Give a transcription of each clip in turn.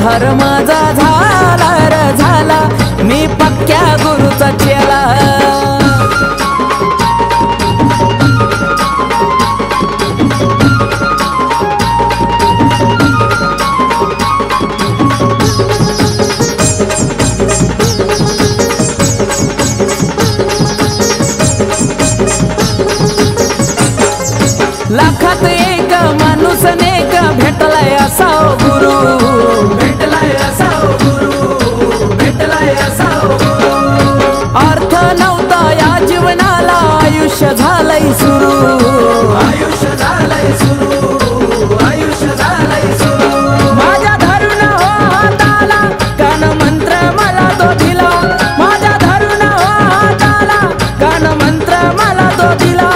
उद्धार माझा झाला र झाला, मी पक्क्या गुरुचा चेला। लाखात एक माणूस नेक भेटलाय असा गुरु, भेटलाय असा गुरु, भेटलाय असा गुरु। अर्थ नव्हता या जीवनाला, आयुष्य झालंय सुरू, आयुष्य झालंय सुरू, आयुष्य झालंय सुरू। माझ्या धरून हो हाताला कान मंत्र मला तो दिला, माझ्या धरून हो हाताला कान मंत्र मला तो दिला।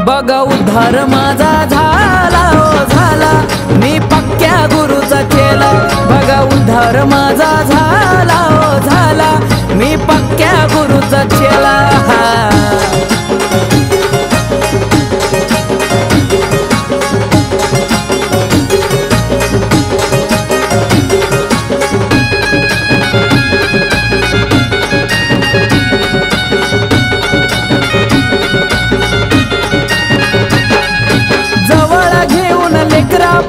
बघा उद्धार माझा झाला हो झाला, मी पक्क्या गुरुचा चेला। बघा उद्धार माझा झाला हो झाला, मी पक्क्या गुरुचा चेला।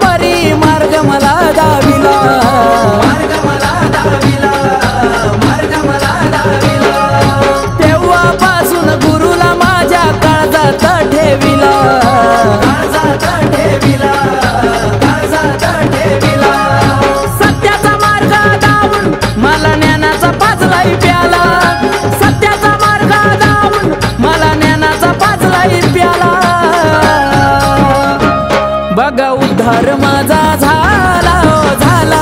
परी मार्ग मला दाविला, मार्ग मला दाविला, मार्ग मला दाविला। तेव्हापासून गुरुला माझ्या काळजात ठेविला, काळजात ठेविला, काळजात ठेविला। सत्याचा मार्ग दावून मला ज्ञानाचा पाजलाय प्याला, सत्याचा मार्ग दावून मला ज्ञानाचा पाजलाय प्याला। बघा उद्धार माझा झाला हो झाला,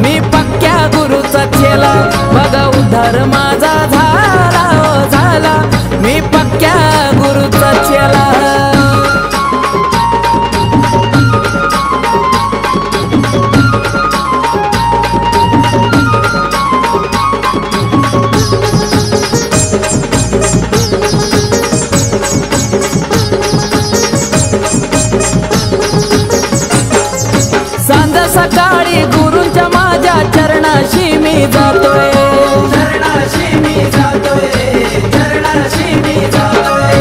मी पक्क्या गुरुचा चेला। बघा उद्धार माझा झाला हो झाला, मी पक्क्या गुरुचा चेला। सांज सकाळी गुरूंच्या माझ्या चरणाशी मी जातोय, चरणाशी मी जातोय, चरणाशी मी जातोय।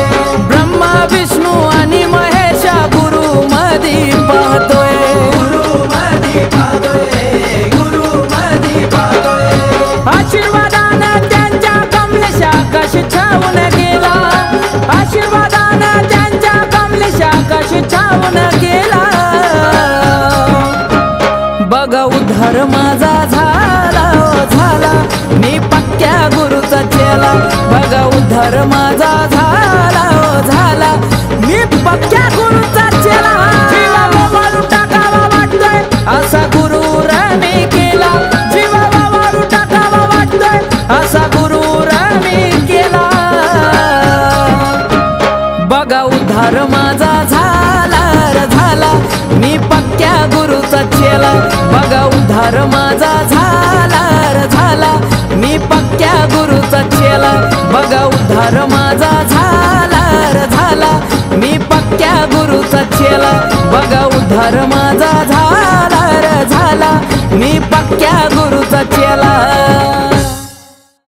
ब्रह्मा विष्णू आणि महेश गुरु मधी पाहतोय, गुरु मधी पाहतोय, गुरु मधी पाहतोय। आशीर्वादानं त्यांच्या कमलेश आकाश छावून गेला, आशीर्वादानं त्यांच्या कमलेश आकाश छावून गेला। बघा उद्धार माझा झाला हो झाला, मी पक्क्या गुरुचा चेला। बघा उद्धार माझा झाला हो झाला, मी पक्क्या गुरुचा चेला। जीवाला वाळू टाकावा वाटतोय असा गुरु मी केला, जीवाला वाळू टाकावा वाटतोय असा गुरु मी केला। बघा उद्धार माझा झाला र झाला, मी पक्क्या गुरुचा चेला। बघा उद्धार माझा झाला र झाला, मी पक्क्या गुरुचा चेला। बघा उद्धार माझा झाला र झाला, मी पक्क्या गुरुचा चेला। बघा उद्धार माझा झाला।